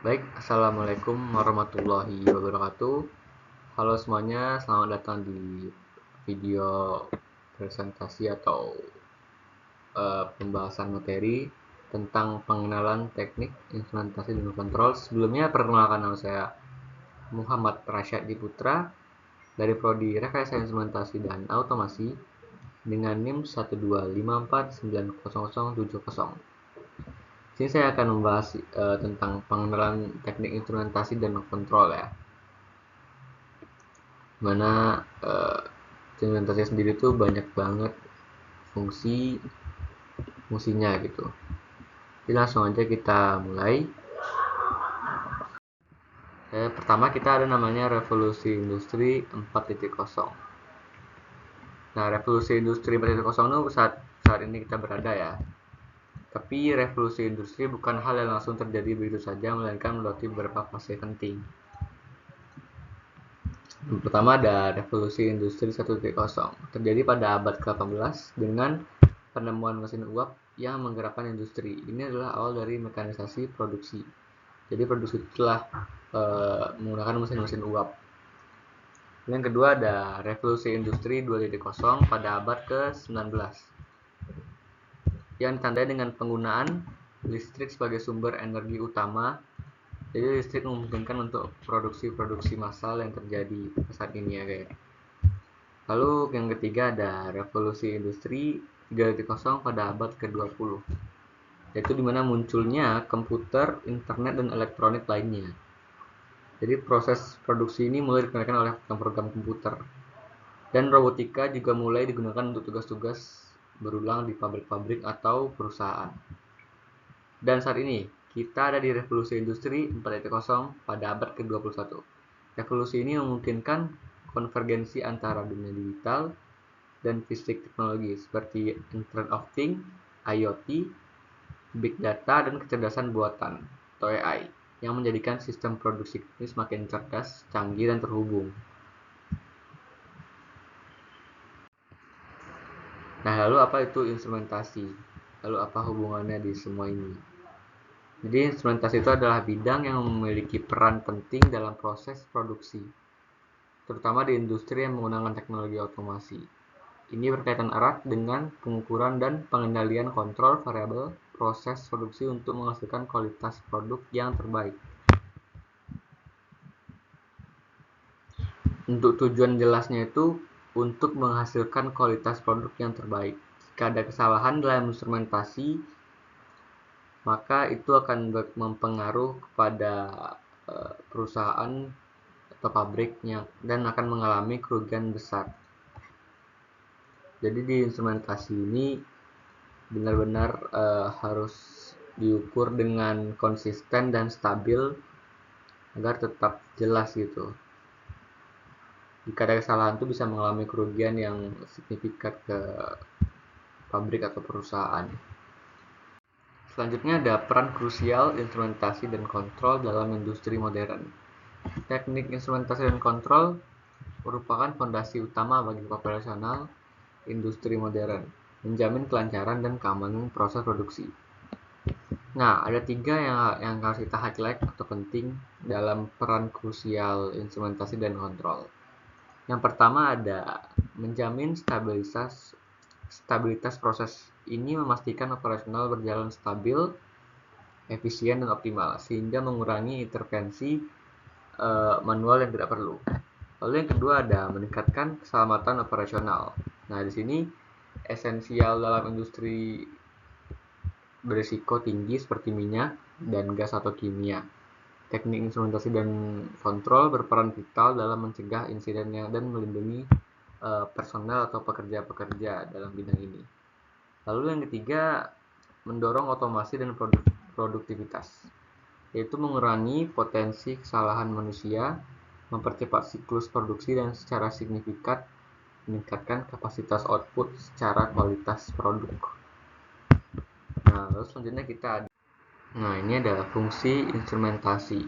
Baik, Assalamualaikum warahmatullahi wabarakatuh. Halo semuanya, selamat datang di video presentasi atau pembahasan materi tentang pengenalan teknik instrumentasi dan kontrol. Sebelumnya, perkenalkan nama saya Muhammad Rasyad Diputra dari Prodi Rekayasa Instrumentasi dan Automasi dengan NIM 125490070. Sini saya akan membahas tentang pengenalan teknik instrumentasi dan kontrol ya. Mana instrumentasi sendiri tuh banyak banget fungsinya gitu. Jadi langsung aja kita mulai. Pertama kita ada namanya revolusi industri 4.0. Nah, revolusi industri 4.0 itu saat ini kita berada ya. Tapi revolusi industri bukan hal yang langsung terjadi begitu saja, melainkan melalui beberapa fase penting. Yang pertama ada revolusi industri 1.0. Terjadi pada abad ke-18 dengan penemuan mesin uap yang menggerakkan industri. Ini adalah awal dari mekanisasi produksi. Jadi produksi telah menggunakan mesin-mesin uap. Yang kedua ada revolusi industri 2.0 pada abad ke-19 yang ditandai dengan penggunaan listrik sebagai sumber energi utama. Jadi listrik memungkinkan untuk produksi massal yang terjadi saat ini ya guys. Lalu yang ketiga ada revolusi industri 3.0 pada abad ke-20, yaitu dimana munculnya komputer, internet, dan elektronik lainnya. Jadi proses produksi ini mulai digunakan oleh program komputer. Dan robotika juga mulai digunakan untuk tugas-tugas berulang di pabrik-pabrik atau perusahaan. Dan saat ini kita ada di revolusi industri 4.0 pada abad ke-21. Revolusi ini memungkinkan konvergensi antara dunia digital dan fisik teknologi seperti Internet of Things, IoT, Big Data, dan kecerdasan buatan atau AI yang menjadikan sistem produksi ini semakin cerdas, canggih, dan terhubung. Nah, lalu apa itu instrumentasi? Lalu apa hubungannya di semua ini? Jadi instrumentasi itu adalah bidang yang memiliki peran penting dalam proses produksi, terutama di industri yang menggunakan teknologi otomasi. Ini berkaitan erat dengan pengukuran dan pengendalian kontrol variabel proses produksi untuk menghasilkan kualitas produk yang terbaik. Untuk tujuan jelasnya itu untuk menghasilkan kualitas produk yang terbaik. Jika ada kesalahan dalam instrumentasi, maka itu akan mempengaruhi kepada perusahaan atau pabriknya dan akan mengalami kerugian besar. Jadi di instrumentasi ini benar-benar harus diukur dengan konsisten dan stabil agar tetap jelas gitu. Jika ada kesalahan itu bisa mengalami kerugian yang signifikan ke pabrik atau perusahaan. Selanjutnya ada peran krusial instrumentasi dan kontrol dalam industri modern. Teknik instrumentasi dan kontrol merupakan fondasi utama bagi operasional industri modern, menjamin kelancaran dan keamanan proses produksi. Nah, ada tiga yang harus kita highlight atau penting dalam peran krusial instrumentasi dan kontrol. Yang pertama ada menjamin stabilitas proses. Ini memastikan operasional berjalan stabil, efisien, dan optimal, sehingga mengurangi intervensi manual yang tidak perlu. Lalu yang kedua ada meningkatkan keselamatan operasional. Nah, di sini esensial dalam industri berisiko tinggi seperti minyak dan gas atau kimia. Teknik instrumentasi dan kontrol berperan vital dalam mencegah insidennya dan melindungi personel atau pekerja-pekerja dalam bidang ini. Lalu yang ketiga, mendorong otomasi dan produktivitas, yaitu mengurangi potensi kesalahan manusia, mempercepat siklus produksi, dan secara signifikan meningkatkan kapasitas output secara kualitas produk. Nah, lalu selanjutnya kita ada. Nah, ini adalah fungsi instrumentasi.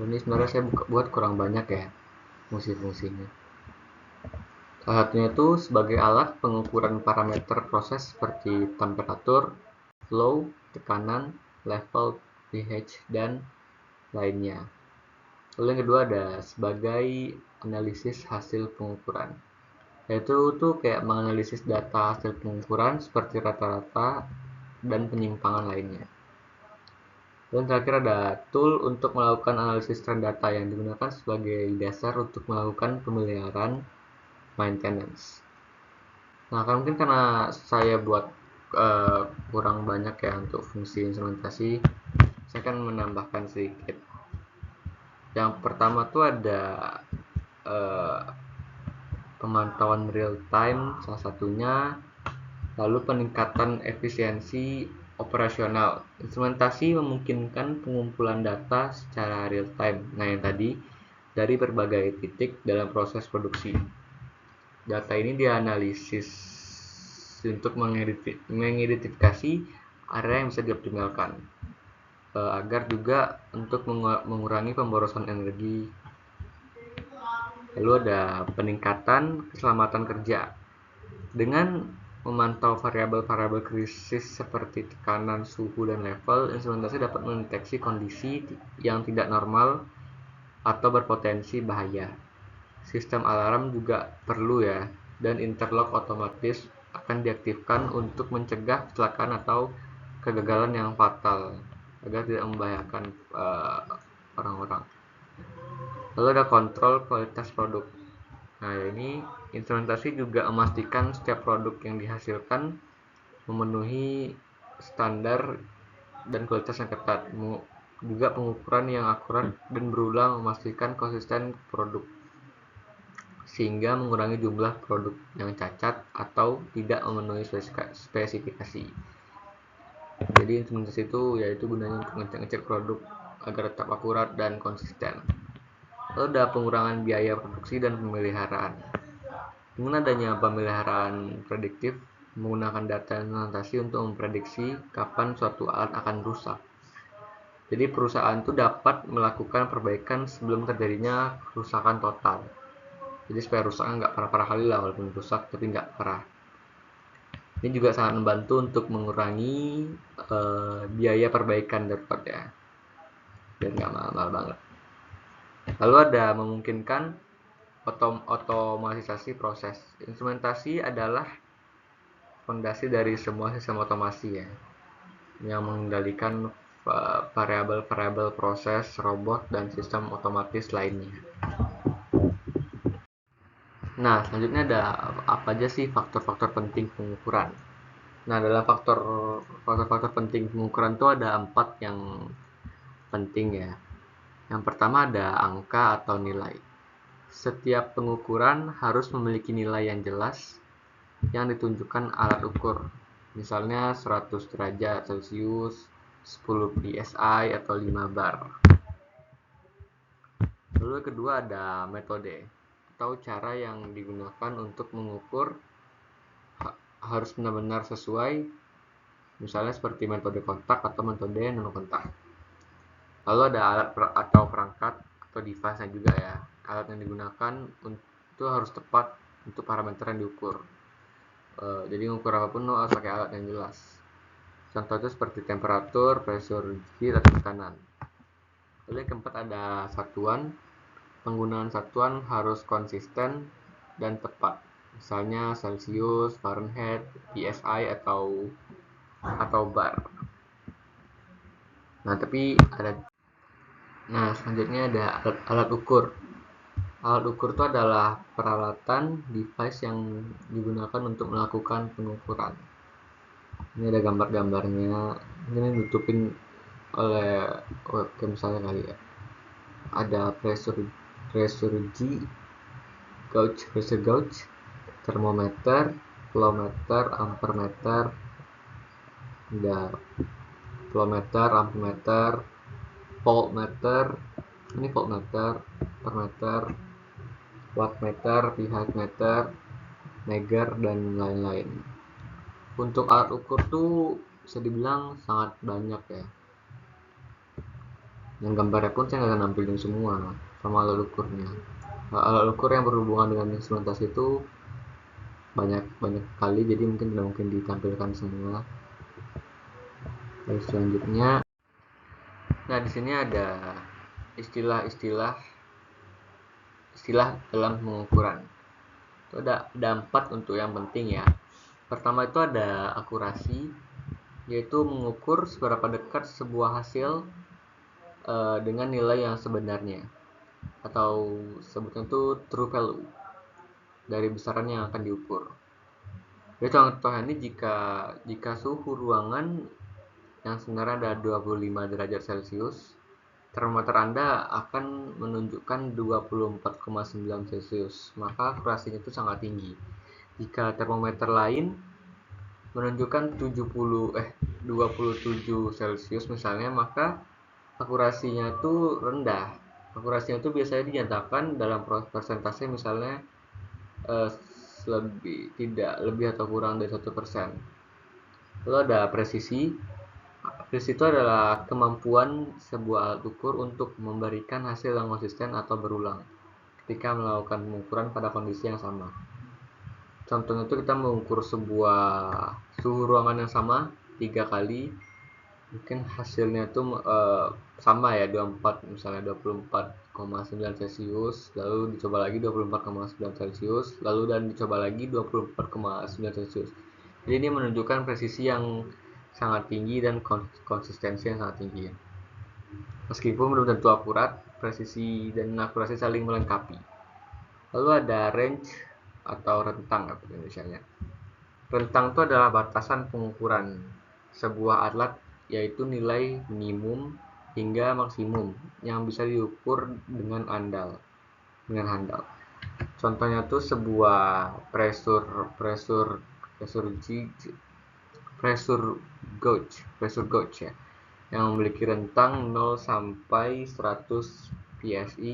Ini sebenarnya saya buat kurang banyak ya fungsi-fungsinya. Salah satunya itu sebagai alat pengukuran parameter proses seperti temperatur, flow, tekanan, level, pH, dan lainnya. Lalu yang kedua ada sebagai analisis hasil pengukuran, yaitu tuh kayak menganalisis data hasil pengukuran seperti rata-rata dan penyimpangan lainnya. Dan terakhir ada tool untuk melakukan analisis tren data yang digunakan sebagai dasar untuk melakukan pemeliharaan maintenance. Nah, kan mungkin karena saya buat kurang banyak ya untuk fungsi instrumentasi, saya akan menambahkan sedikit. Yang pertama tuh ada pemantauan real time salah satunya, lalu peningkatan efisiensi operasional. Instrumentasi memungkinkan pengumpulan data secara real time. Nah, yang tadi dari berbagai titik dalam proses produksi. Data ini dianalisis untuk mengidentifikasi area yang bisa dioptimalkan, agar juga untuk mengurangi pemborosan energi. Lalu ada peningkatan keselamatan kerja. Dengan memantau variabel-variabel krisis seperti tekanan, suhu, dan level, instrumentasi dapat mendeteksi kondisi yang tidak normal atau berpotensi bahaya. Sistem alarm juga perlu ya, dan interlock otomatis akan diaktifkan untuk mencegah kecelakaan atau kegagalan yang fatal agar tidak membahayakan orang-orang. Lalu ada kontrol kualitas produk. Nah, ini instrumentasi juga memastikan setiap produk yang dihasilkan memenuhi standar dan kualitas yang ketat. Juga pengukuran yang akurat dan berulang memastikan konsisten produk, sehingga mengurangi jumlah produk yang cacat atau tidak memenuhi spesifikasi. Jadi instrumentasi itu yaitu gunanya untuk ngecek produk agar tetap akurat dan konsisten. Lalu ada pengurangan biaya produksi dan pemeliharaan. Dengan adanya pemeliharaan prediktif, menggunakan data instrumentasi untuk memprediksi kapan suatu alat akan rusak. Jadi perusahaan itu dapat melakukan perbaikan sebelum terjadinya kerusakan total. Jadi supaya rusaknya nggak parah-parah kali lah, walaupun rusak tapi nggak parah. Ini juga sangat membantu untuk mengurangi biaya perbaikan darurat ya, dan nggak mahal-mahal banget. Lalu ada memungkinkan otomatisasi proses. Instrumentasi adalah fondasi dari semua sistem otomasi ya, yang mengendalikan variabel-variabel proses, robot, dan sistem otomatis lainnya. Nah, selanjutnya ada apa aja sih faktor-faktor penting pengukuran. Nah, dalam faktor-faktor penting pengukuran itu ada 4 yang penting ya. Yang pertama ada angka atau nilai. Setiap pengukuran harus memiliki nilai yang jelas yang ditunjukkan alat ukur. Misalnya 100 derajat Celcius, 10 psi atau 5 bar. Lalu yang kedua ada metode atau cara yang digunakan untuk mengukur harus benar-benar sesuai, misalnya seperti metode kontak atau metode non-kontak. Lalu ada alat atau perangkat atau device-nya juga ya. Alat yang digunakan itu harus tepat untuk parameter yang diukur. Jadi mengukur apapun harus pakai alat yang jelas. Contoh itu seperti temperatur, pressure, heat, atau tekanan. Lalu yang keempat ada satuan. Penggunaan satuan harus konsisten dan tepat. Misalnya Celcius, Fahrenheit, PSI atau bar. Nah, selanjutnya ada alat ukur. Alat ukur itu adalah peralatan device yang digunakan untuk melakukan pengukuran. Ini ada gambar-gambarnya. Ini ditutupin oleh webcam saya kali ya. Ada pressure G, pressure gauge, termometer, flometer, ampermeter, ada flometer, ampermeter, voltmeter, ini voltmeter, ampermeter, wattmeter, pH meter, Megger, dan lain-lain. Untuk alat ukur tuh bisa dibilang sangat banyak ya. Yang gambarnya pun saya nggak akan nampilin semua sama alat ukurnya. Alat ukur yang berhubungan dengan instrumentasi itu banyak kali, jadi mungkin tidak mungkin ditampilkan semua. Lalu selanjutnya, nah di sini ada istilah dalam pengukuran. Itu ada 4 untuk yang penting ya. Pertama itu ada akurasi, yaitu mengukur seberapa dekat sebuah hasil dengan nilai yang sebenarnya, atau sebutnya itu true value dari besaran yang akan diukur. Jadi contohnya ini jika suhu ruangan yang sebenarnya ada 25 derajat Celcius, termometer Anda akan menunjukkan 24,9 Celcius, maka akurasinya itu sangat tinggi. Jika termometer lain menunjukkan 27 Celcius misalnya, maka akurasinya itu rendah. Akurasinya itu biasanya dinyatakan dalam persentase, misalnya tidak lebih atau kurang dari 1%. Lalu ada presisi. Presisi itu adalah kemampuan sebuah alat ukur untuk memberikan hasil yang konsisten atau berulang ketika melakukan pengukuran pada kondisi yang sama. Contohnya itu kita mengukur sebuah suhu ruangan yang sama 3 kali, mungkin hasilnya itu sama ya, 24 misalnya 24,9 Celcius, lalu dicoba lagi 24,9 Celcius, lalu dan dicoba lagi 24,9 Celcius. Jadi ini menunjukkan presisi yang sangat tinggi dan konsistensi yang sangat tinggi. Meskipun belum tentu akurat, presisi dan akurasi saling melengkapi. Lalu ada range atau rentang atau Indonesianya. Rentang itu adalah batasan pengukuran sebuah alat, yaitu nilai minimum hingga maksimum yang bisa diukur dengan handal. Contohnya tuh sebuah pressure gauge ya, yang memiliki rentang 0 sampai 100 psi.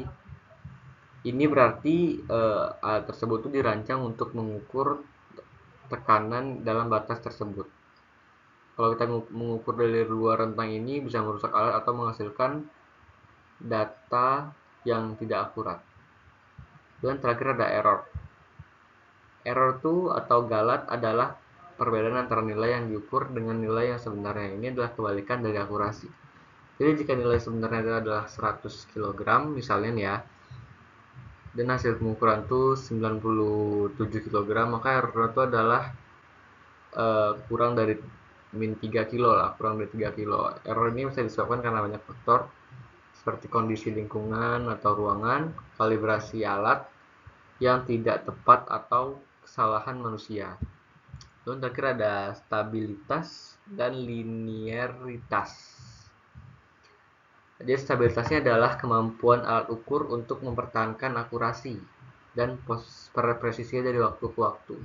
Ini berarti alat tersebut tuh dirancang untuk mengukur tekanan dalam batas tersebut. Kalau kita mengukur dari luar rentang ini bisa merusak alat atau menghasilkan data yang tidak akurat. Dan terakhir ada error. Error itu atau galat adalah perbedaan antara nilai yang diukur dengan nilai yang sebenarnya. Ini adalah kebalikan dari akurasi. Jadi jika nilai sebenarnya adalah 100 kg misalnya ya, dan hasil pengukuran itu 97 kg, maka error itu adalah kurang dari min 3 kilo lah, kurang dari 3 kilo. Error ini bisa disebabkan karena banyak faktor seperti kondisi lingkungan atau ruangan, kalibrasi alat yang tidak tepat, atau kesalahan manusia. Lalu terakhir ada stabilitas dan linearitas. Jadi stabilitasnya adalah kemampuan alat ukur untuk mempertahankan akurasi dan presisinya dari waktu ke waktu.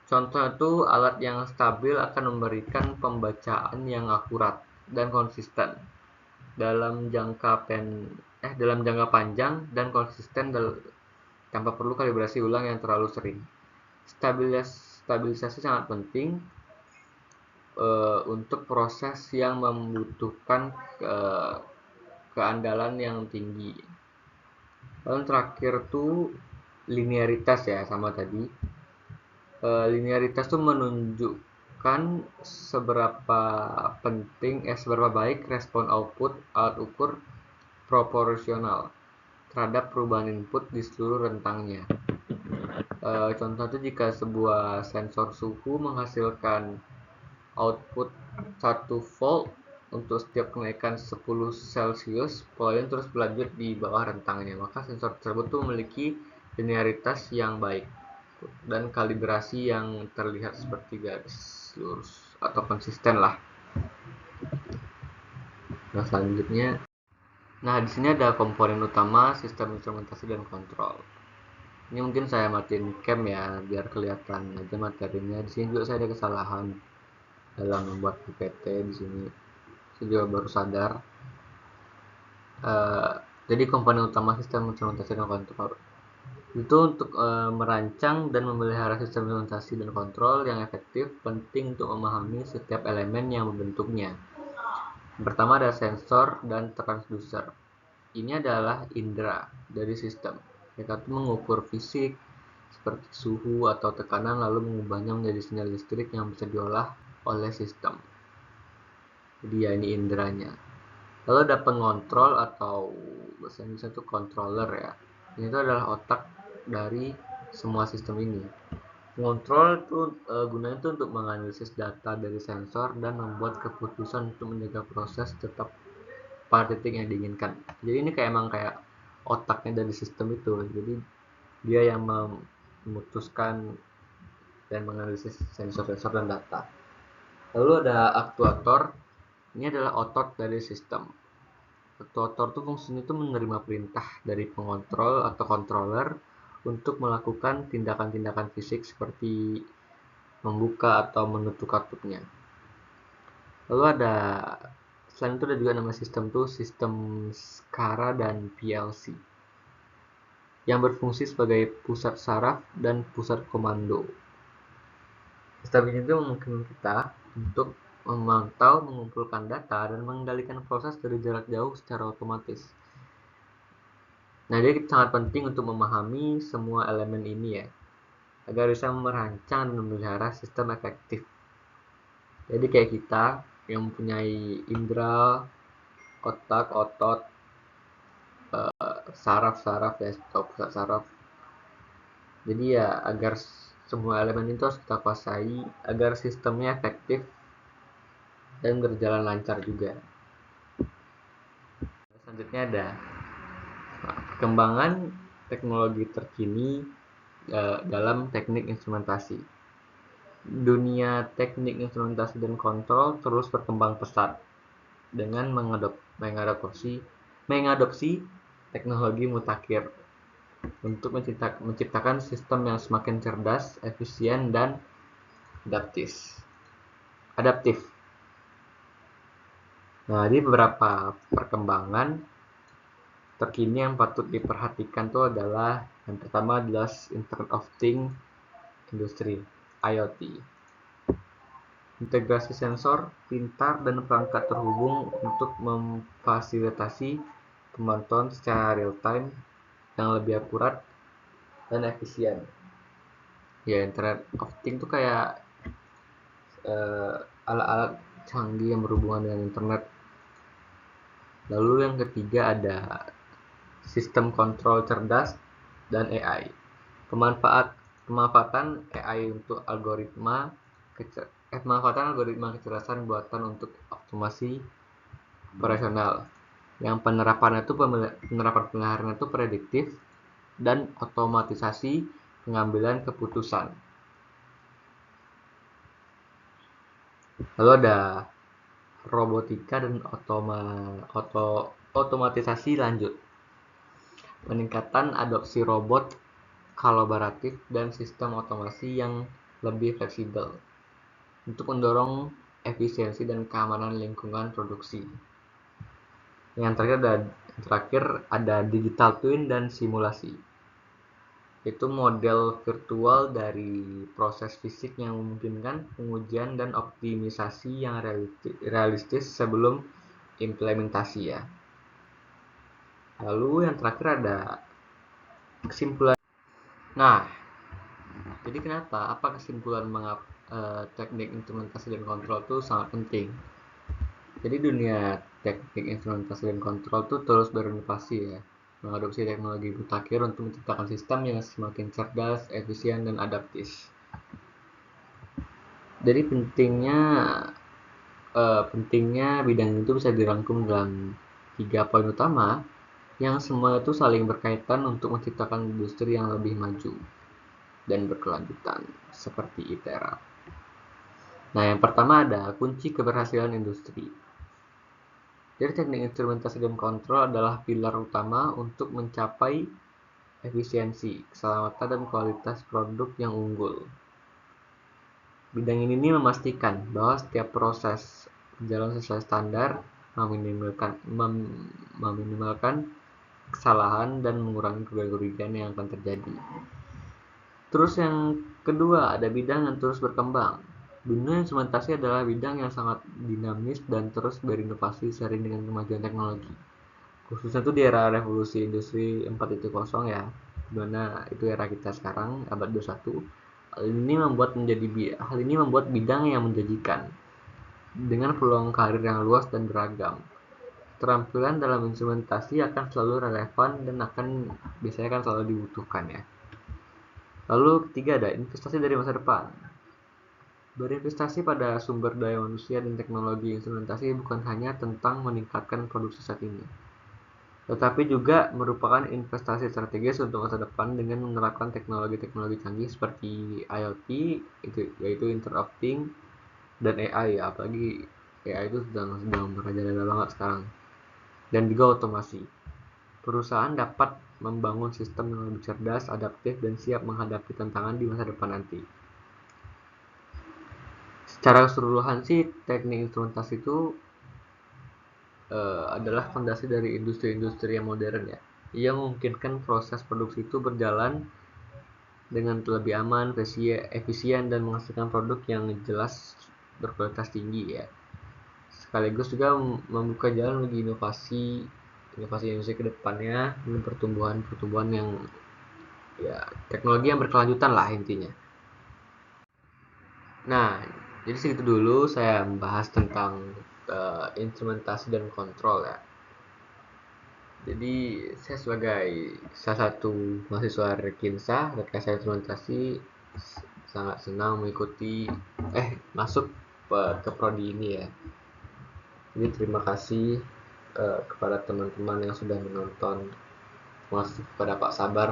Contoh itu alat yang stabil akan memberikan pembacaan yang akurat dan konsisten dalam jangka panjang dan konsisten tanpa perlu kalibrasi ulang yang terlalu sering. Stabilisasi sangat penting untuk proses yang membutuhkan keandalan yang tinggi. Lalu terakhir tuh linearitas ya, sama tadi. Linearitas itu menunjukkan seberapa baik respon output alat ukur proporsional terhadap perubahan input di seluruh rentangnya. Contoh itu jika sebuah sensor suhu menghasilkan output 1 volt untuk setiap kenaikan 10 Celcius, pola ini terus berlanjut di bawah rentangnya, maka sensor tersebut memiliki linearitas yang baik dan kalibrasi yang terlihat seperti garis lurus atau konsisten lah. Nah, selanjutnya, di sini ada komponen utama sistem instrumentasi dan kontrol. Ini mungkin saya matiin cam ya biar kelihatan aja materinya. Di sini juga saya ada kesalahan dalam membuat PPT di sini. Saya juga baru sadar. Jadi komponen utama sistem instrumentasi dan kontrol itu untuk merancang dan memelihara sistem instrumentasi dan kontrol yang efektif, penting untuk memahami setiap elemen yang membentuknya. Pertama ada sensor dan transducer. Ini adalah indera dari sistem. Mereka itu mengukur fisik seperti suhu atau tekanan, lalu mengubahnya menjadi sinyal listrik yang bisa diolah oleh sistem. Jadi ya, ini inderanya. Lalu ada pengontrol atau bahasa Indonesia itu controller ya. Ini itu adalah otak dari semua sistem ini. Pengontrol itu gunanya itu untuk menganalisis data dari sensor dan membuat keputusan untuk menjaga proses tetap pada titik yang diinginkan. Jadi ini kayak emang kayak otaknya dari sistem itu. Jadi dia yang memutuskan dan menganalisis sensor-sensor dan data. Lalu ada aktuator. Ini adalah otot dari sistem. Aktuator itu fungsinya itu menerima perintah dari pengontrol atau controller untuk melakukan tindakan-tindakan fisik seperti membuka atau menutup kartunya. Lalu ada selain itu ada juga nama sistem tuh sistem SCARA dan PLC yang berfungsi sebagai pusat saraf dan pusat komando. Sistem ini itu memungkinkan kita untuk memantau, mengumpulkan data, dan mengendalikan proses dari jarak jauh secara otomatis. Nah, jadi sangat penting untuk memahami semua elemen ini ya, agar bisa merancang dan memelihara sistem efektif. Jadi kayak kita yang mempunyai indera, otak, otot, saraf-saraf ya, atau pusat saraf. Jadi ya agar semua elemen itu harus kita kuasai agar sistemnya efektif dan berjalan lancar juga. Selanjutnya ada perkembangan teknologi terkini dalam teknik instrumentasi. Dunia teknik instrumentasi dan kontrol terus berkembang pesat dengan mengadopsi teknologi mutakhir untuk menciptakan sistem yang semakin cerdas, efisien, dan adaptif. Nah, ini beberapa perkembangan terkini yang patut diperhatikan itu adalah yang pertama adalah Internet of Things Industry IoT. Integrasi sensor pintar dan perangkat terhubung untuk memfasilitasi pemantauan secara real time yang lebih akurat dan efisien. Ya, Internet of Things itu kayak alat-alat canggih yang berhubungan dengan internet. Lalu yang ketiga ada sistem kontrol cerdas dan AI. Pemanfaatan AI untuk pemanfaatan algoritma kecerdasan buatan untuk optimasi operasional. Yang penerapan pemeliharaan itu prediktif dan otomatisasi pengambilan keputusan. Lalu ada robotika dan otomatisasi lanjut. Peningkatan adopsi robot kolaboratif dan sistem otomasi yang lebih fleksibel untuk mendorong efisiensi dan keamanan lingkungan produksi. Yang terakhir ada digital twin dan simulasi. Itu model virtual dari proses fisik yang memungkinkan pengujian dan optimisasi yang realistis sebelum implementasi ya. Lalu yang terakhir ada kesimpulan. Nah, jadi kenapa? Apa kesimpulan mengapa teknik instrumentasi dan kontrol itu sangat penting? Jadi dunia teknik instrumentasi dan kontrol itu terus berinovasi ya, mengadopsi teknologi mutakhir untuk menciptakan sistem yang semakin cerdas, efisien, dan adaptif. Jadi pentingnya bidang itu bisa dirangkum dalam 3 poin utama yang semua itu saling berkaitan untuk menciptakan industri yang lebih maju dan berkelanjutan seperti ITERA. Nah, yang pertama ada kunci keberhasilan industri. Jadi teknik instrumentasi dan kontrol adalah pilar utama untuk mencapai efisiensi, keselamatan, dan kualitas produk yang unggul. Bidang ini memastikan bahwa setiap proses berjalan sesuai standar, meminimalkan kesalahan dan mengurangi kerugian yang akan terjadi. Terus yang kedua ada bidang yang terus berkembang. Dunia instrumentasi adalah bidang yang sangat dinamis dan terus berinovasi seiring dengan kemajuan teknologi. Khususnya itu di era revolusi industri 4.0 ya, dimana itu era kita sekarang abad 21. Hal ini membuat bidang yang menjanjikan dengan peluang karir yang luas dan beragam. keterampilan dalam instrumentasi akan selalu relevan dan biasanya kan selalu dibutuhkan ya. Lalu ketiga ada investasi dari masa depan. Berinvestasi pada sumber daya manusia dan teknologi instrumentasi bukan hanya tentang meningkatkan produksi saat ini, tetapi juga merupakan investasi strategis untuk masa depan dengan menerapkan teknologi-teknologi canggih seperti IoT, yaitu Internet of Things, dan AI ya, apalagi AI itu sedang merajalela banget sekarang. Dan juga otomasi. Perusahaan dapat membangun sistem yang lebih cerdas, adaptif, dan siap menghadapi tantangan di masa depan nanti. Secara keseluruhan sih, teknik instrumentasi itu adalah fondasi dari industri-industri yang modern ya. Ia memungkinkan proses produksi itu berjalan dengan lebih aman, efisien, dan menghasilkan produk yang jelas berkualitas tinggi ya. Sekaligus juga membuka jalan bagi inovasi industri ke depannya dengan pertumbuhan yang ya teknologi yang berkelanjutan lah intinya. Nah, jadi segitu dulu saya membahas tentang instrumentasi dan kontrol ya. Jadi saya sebagai salah satu mahasiswa Rekinsa, rekayasa instrumentasi, sangat senang mengikuti masuk ke prodi ini ya. Jadi terima kasih kepada teman-teman yang sudah menonton. Terima kasih kepada Pak Sabar.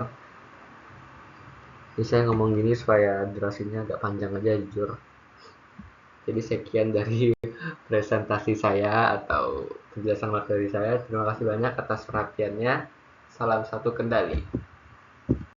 Jadi saya ngomong gini supaya durasinya agak panjang aja jujur. Jadi sekian dari presentasi saya atau penjelasan materi saya. Terima kasih banyak atas perhatiannya. Salam satu kendali.